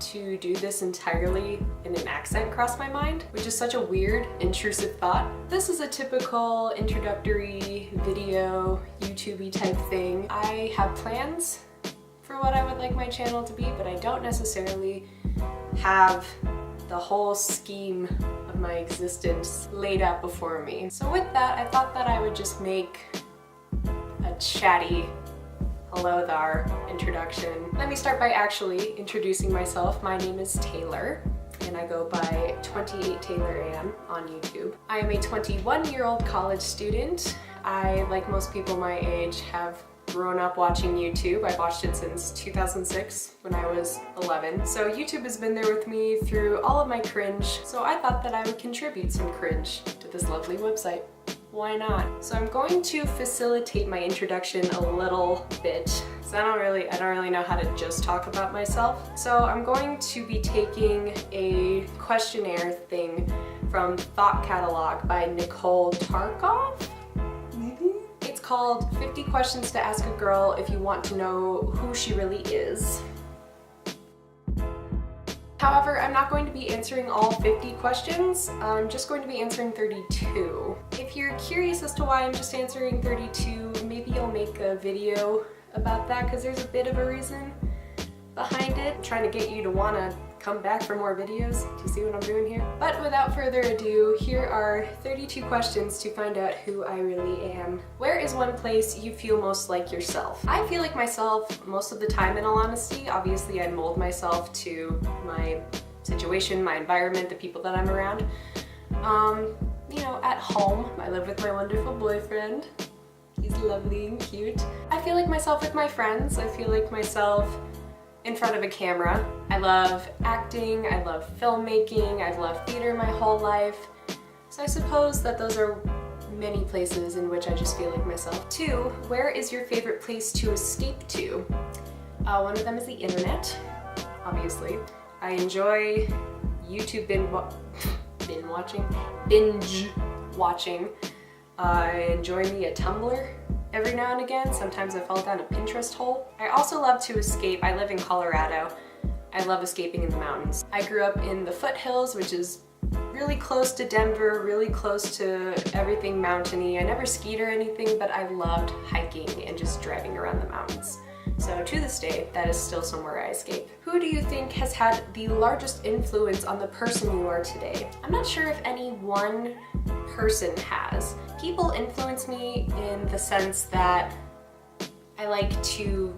to do this entirely in an accent crossed my mind, which is such a weird, intrusive thought. This is a typical introductory video, YouTube-y type thing. I have plans for what I would like my channel to be, but I don't necessarily have the whole scheme of my existence laid out before me. So with that, I thought that I would just make a chatty hello there introduction. Let me start by actually introducing myself. My name is Taylor, and I go by 28 Taylor AM on YouTube. I am a 21-year-old college student. I, like most people my age, have grown up watching YouTube. I've watched it since 2006 when I was 11. So YouTube has been there with me through all of my cringe, so I thought that I would contribute some cringe to this lovely website. Why not? So I'm going to facilitate my introduction a little bit, because I don't really know how to just talk about myself. So I'm going to be taking a questionnaire thing from Thought Catalog by Nicole Tarkov, maybe? It's called 50 Questions to Ask a Girl If You Want to Know Who She Really Is. However, I'm not going to be answering all 50 questions. I'm just going to be answering 32. If you're curious as to why I'm just answering 32, maybe I'll make a video about that because there's a bit of a reason behind it. I'm trying to get you to want to come back for more videos. Do you see what I'm doing here? But without further ado, here are 32 questions to find out who I really am. Where is one place you feel most like yourself? I feel like myself most of the time, in all honesty. Obviously, I mold myself to my situation, my environment, the people that I'm around. You know, at home, I live with my wonderful boyfriend. He's lovely and cute. I feel like myself with my friends. I feel like myself in front of a camera. I love acting, I love filmmaking, I've loved theater my whole life. So I suppose that those are many places in which I just feel like myself. 2, where is your favorite place to escape to? One of them is the internet, obviously. I enjoy YouTube binge watching. I enjoy me a Tumblr every now and again. Sometimes I fall down a Pinterest hole. I also love to escape. I live in Colorado. I love escaping in the mountains. I grew up in the foothills, which is really close to Denver, really close to everything mountainy. I never skied or anything, but I loved hiking and just driving around the mountains. So to this day, that is still somewhere I escape. Who do you think has had the largest influence on the person you are today? I'm not sure if any one person has. People influence me in the sense that I like to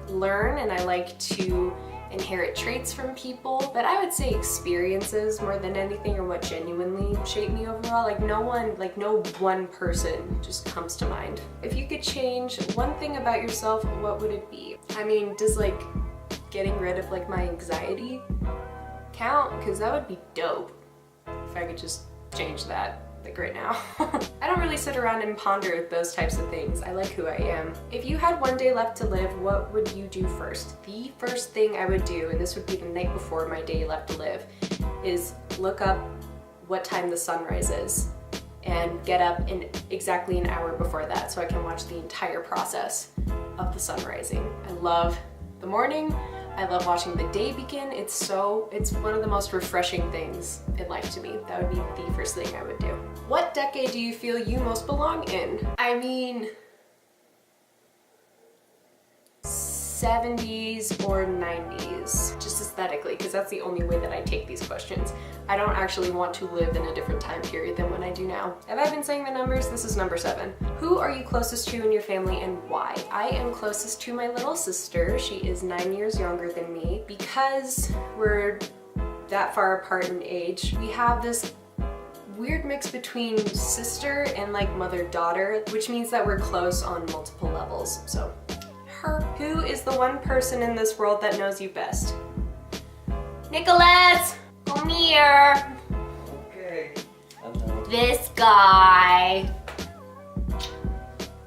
learn and I like to inherit traits from people, but I would say experiences more than anything are what genuinely shape me overall. No one person just comes to mind. If you could change one thing about yourself, what would it be? I mean, does getting rid of my anxiety count? Because that would be dope if I could just change that right now. I don't really sit around and ponder those types of things. I like who I am. If you had one day left to live, what would you do first? The first thing I would do, and this would be the night before my day left to live, is look up what time the sunrise is and get up in exactly an hour before that so I can watch the entire process of the sun rising. I love the morning. I love watching the day begin. It's one of the most refreshing things in life to me. That would be the first thing I would do. What decade do you feel you most belong in? I mean, 70s or 90s, just aesthetically, because that's the only way that I take these questions. I don't actually want to live in a different time period than what I do now. Have I been saying the numbers? This is number 7. Who are you closest to in your family and why? I am closest to my little sister. She is 9 years younger than me. Because we're that far apart in age, we have this weird mix between sister and mother-daughter, which means that we're close on multiple levels. So her. Who is the one person in this world that knows you best? Nicholas! Come here! Okay. Hello. This guy.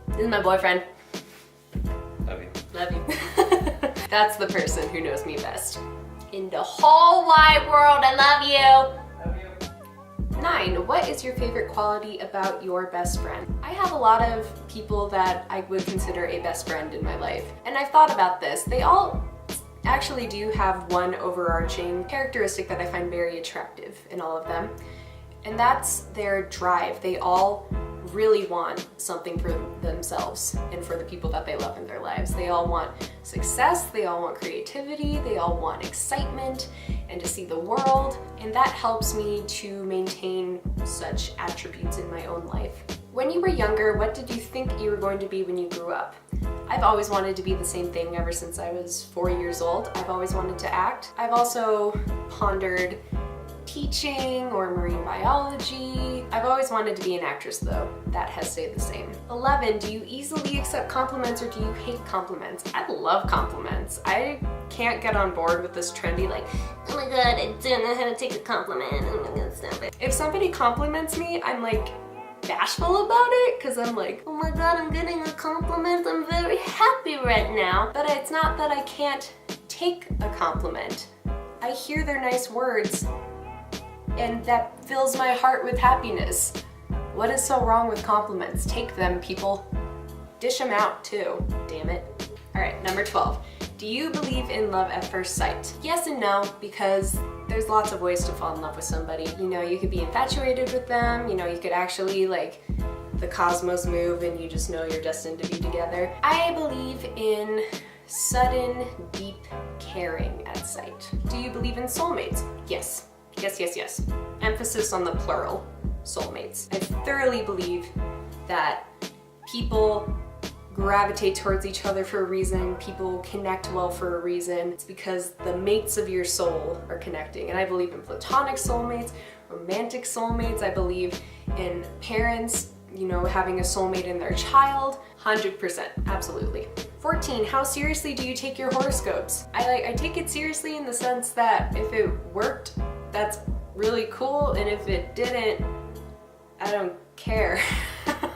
This is my boyfriend. Love you. Love you. That's the person who knows me best. In the whole wide world, I love you! 9. What is your favorite quality about your best friend? I have a lot of people that I would consider a best friend in my life, and I've thought about this. They all actually do have one overarching characteristic that I find very attractive in all of them, and that's their drive. They all really want something for themselves and for the people that they love in their lives. They all want success, they all want creativity, they all want excitement and to see the world, and that helps me to maintain such attributes in my own life. When you were younger, what did you think you were going to be when you grew up? I've always wanted to be the same thing ever since I was 4 years old. I've always wanted to act. I've also pondered teaching or marine biology. I've always wanted to be an actress though. That has stayed the same. 11, do you easily accept compliments or do you hate compliments? I love compliments. I can't get on board with this trendy like, oh my god, I don't know how to take a compliment, I'm gonna stop it. If somebody compliments me, I'm like bashful about it because I'm like, oh my god, I'm getting a compliment, I'm very happy right now. But it's not that I can't take a compliment. I hear their nice words and that fills my heart with happiness. What is so wrong with compliments? Take them, people. Dish them out too, damn it. All right, number 12. Do you believe in love at first sight? Yes and no, because there's lots of ways to fall in love with somebody. You know, you could be infatuated with them, you know, you could actually like the cosmos move and you just know you're destined to be together. I believe in sudden, deep caring at sight. Do you believe in soulmates? Yes. Yes, yes, yes. Emphasis on the plural, soulmates. I thoroughly believe that people gravitate towards each other for a reason, people connect well for a reason. It's because the mates of your soul are connecting. And I believe in platonic soulmates, romantic soulmates. I believe in parents, you know, having a soulmate in their child. 100%, absolutely. 14, how seriously do you take your horoscopes? I take it seriously in the sense that if it worked, that's really cool, and if it didn't, I don't care.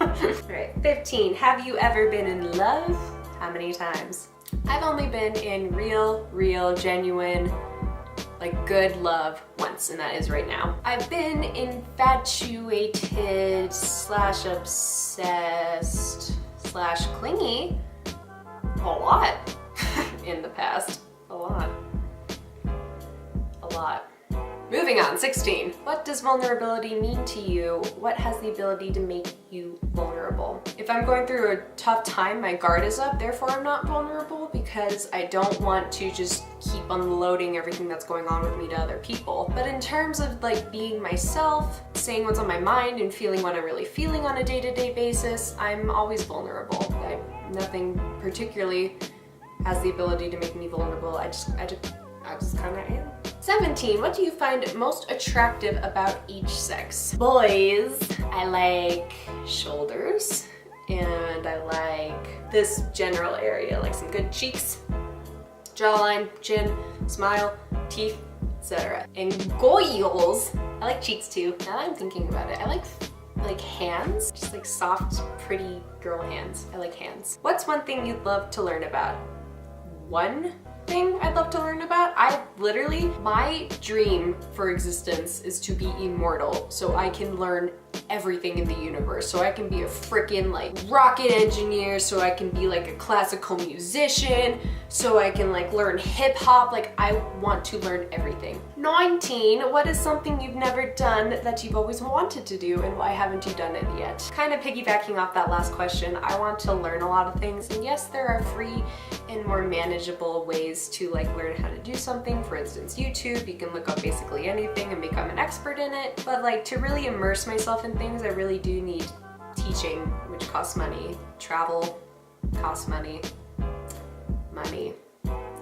Alright, 15, have you ever been in love? How many times? I've only been in real, genuine, like good love once, and that is right now. I've been infatuated / obsessed / clingy a lot in the past. A lot. Moving on, 16. What does vulnerability mean to you? What has the ability to make you vulnerable? If I'm going through a tough time, my guard is up, therefore I'm not vulnerable because I don't want to just keep unloading everything that's going on with me to other people. But in terms of like being myself, saying what's on my mind and feeling what I'm really feeling on a day-to-day basis, I'm always vulnerable. Nothing particularly has the ability to make me vulnerable. I just kind of am. 17, what do you find most attractive about each sex? Boys, I like shoulders, and I like this general area, like some good cheeks, jawline, chin, smile, teeth, etc. And goyles, I like cheeks too. Now that I'm thinking about it, I like hands, just like soft, pretty girl hands. I like hands. What's one thing you'd love to learn about? One thing I'd love to learn about? My dream for existence is to be immortal so I can learn everything in the universe. So I can be a freaking like rocket engineer, so I can be like a classical musician, so I can like learn hip hop. Like I want to learn everything. 19, what is something you've never done that you've always wanted to do and why haven't you done it yet? Kind of piggybacking off that last question, I want to learn a lot of things, and yes, there are free and more manageable ways to like learn how to do something. For instance, YouTube, you can look up basically anything and become an expert in it. But like to really immerse myself in things, I really do need teaching, which costs money. Travel costs money.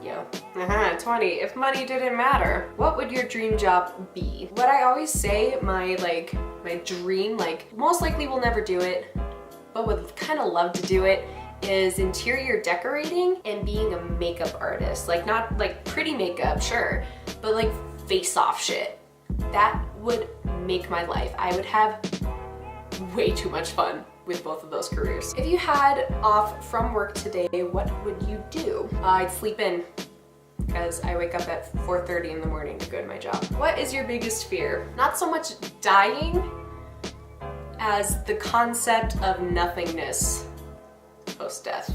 Yo. 20. If money didn't matter, what would your dream job be? What I always say, my dream, like most likely will never do it, but would kind of love to do it, is interior decorating and being a makeup artist. Like not like pretty makeup, sure, but like face-off shit. That would make my life. I would have way too much fun with both of those careers. If you had off from work today, what would you do? I'd sleep in, because I wake up at 4:30 in the morning to go to my job. What is your biggest fear? Not so much dying as the concept of nothingness post-death.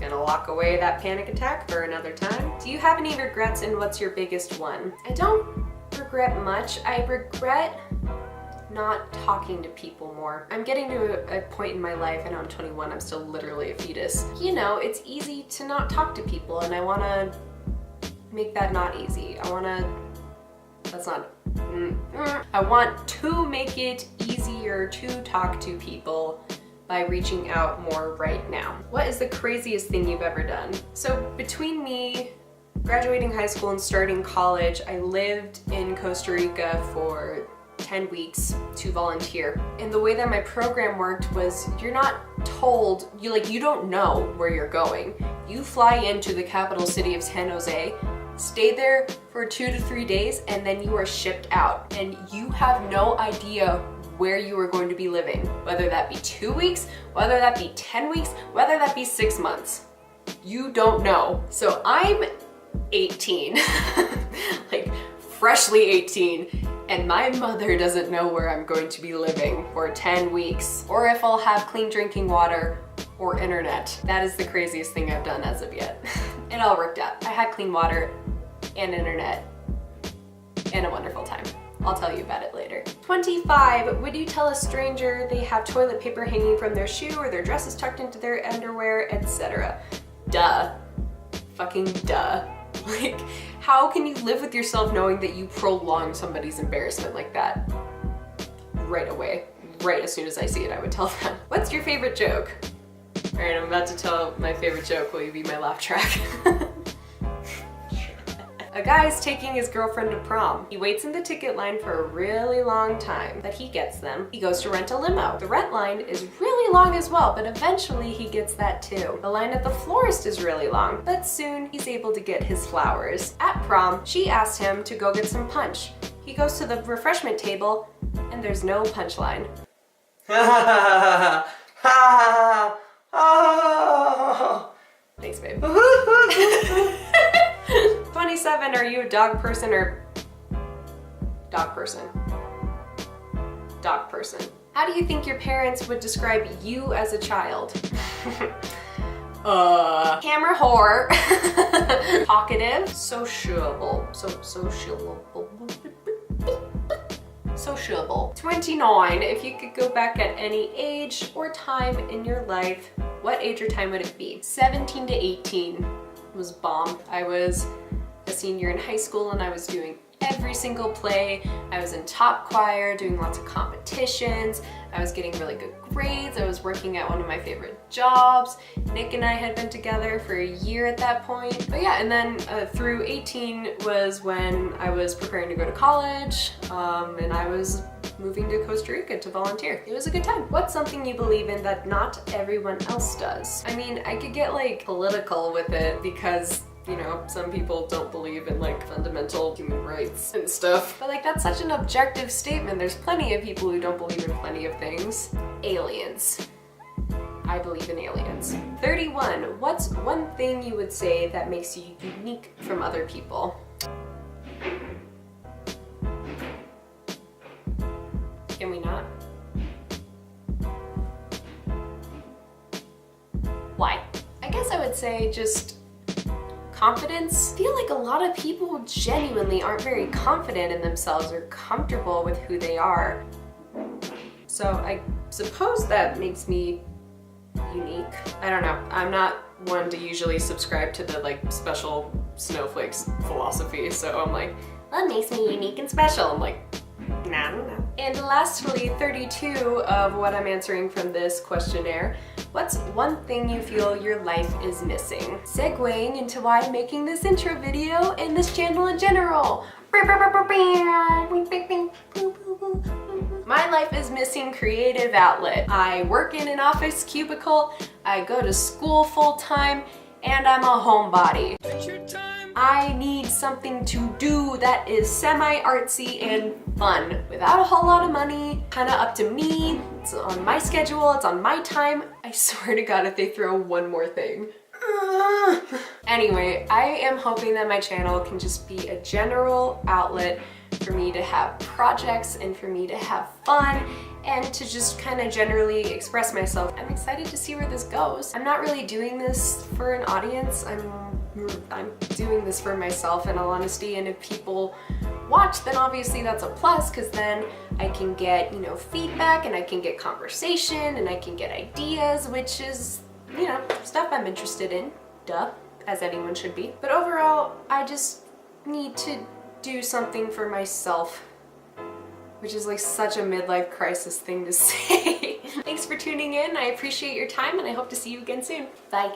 Gonna lock away that panic attack for another time. Do you have any regrets and what's your biggest one? I don't regret much. I regret not talking to people more. I'm getting to a point in my life, I know I'm 21, I'm still literally a fetus. You know, it's easy to not talk to people and I wanna make that not easy. I want to make it easier to talk to people by reaching out more right now. What is the craziest thing you've ever done? So between me graduating high school and starting college, I lived in Costa Rica for 10 weeks to volunteer. And the way that my program worked was you're not told, you don't know where you're going. You fly into the capital city of San Jose, stay there for 2 to 3 days, and then you are shipped out. And you have no idea where you are going to be living, whether that be 2 weeks, whether that be 10 weeks, whether that be 6 months. You don't know. So I'm 18, like freshly 18, and my mother doesn't know where I'm going to be living for 10 weeks, or if I'll have clean drinking water or internet. That is the craziest thing I've done as of yet. It all worked out. I had clean water and internet and a wonderful time. I'll tell you about it later. 25, would you tell a stranger they have toilet paper hanging from their shoe or their dress is tucked into their underwear, etc.? Duh. Fucking duh. Like, how can you live with yourself knowing that you prolong somebody's embarrassment like that? Right away. Right as soon as I see it, I would tell them. What's your favorite joke? All right, I'm about to tell my favorite joke. Will you be my laugh track? A guy's taking his girlfriend to prom. He waits in the ticket line for a really long time, but he gets them. He goes to rent a limo. The rent line is really long as well, but eventually he gets that too. The line at the florist is really long, but soon he's able to get his flowers. At prom, she asked him to go get some punch. He goes to the refreshment table, and there's no punchline. Thanks, babe. 27, are you a dog person or dog person? Dog person. How do you think your parents would describe you as a child? Camera whore. Talkative. Sociable. Sociable. 29, if you could go back at any age or time in your life, what age or time would it be? 17 to 18 was bomb. I was a senior in high school and I was doing every single play. I was in top choir, doing lots of competitions. I was getting really good grades. I was working at one of my favorite jobs. Nick and I had been together for a year at that point. But yeah, and then through 18 was when I was preparing to go to college, and I was moving to Costa Rica to volunteer. It was a good time. What's something you believe in that not everyone else does? I mean, I could get like political with it because, you know, some people don't believe in like fundamental human rights and stuff. But like, that's such an objective statement. There's plenty of people who don't believe in plenty of things. Aliens. I believe in aliens. 31, what's one thing you would say that makes you unique from other people? Can we not? Why? I guess I would say just confidence. I feel like a lot of people genuinely aren't very confident in themselves or comfortable with who they are. So I suppose that makes me unique. I don't know. I'm not one to usually subscribe to the like special snowflakes philosophy, so I'm like, what makes me unique and special? I'm like, nah, I don't know. And lastly, 32 of what I'm answering from this questionnaire. What's one thing you feel your life is missing? Segueing into why I'm making this intro video and this channel in general. My life is missing creative outlet. I work in an office cubicle, I go to school full time, and I'm a homebody. I need something to do that is semi-artsy and fun. Without a whole lot of money, kinda up to me, it's on my schedule, it's on my time. I swear to God if they throw one more thing. Anyway, I am hoping that my channel can just be a general outlet for for me to have projects and for me to have fun and to just kind of generally express myself. I'm excited to see where this goes. I'm not really doing this for an audience. I'm doing this for myself in all honesty, and if people watch, then obviously that's a plus, because then I can get, you know, feedback and I can get conversation and I can get ideas, which is, you know, stuff I'm interested in, duh, as anyone should be. But overall, I just need to do something for myself, which is like such a midlife crisis thing to say. Thanks for tuning in. I appreciate your time and I hope to see you again soon. Bye.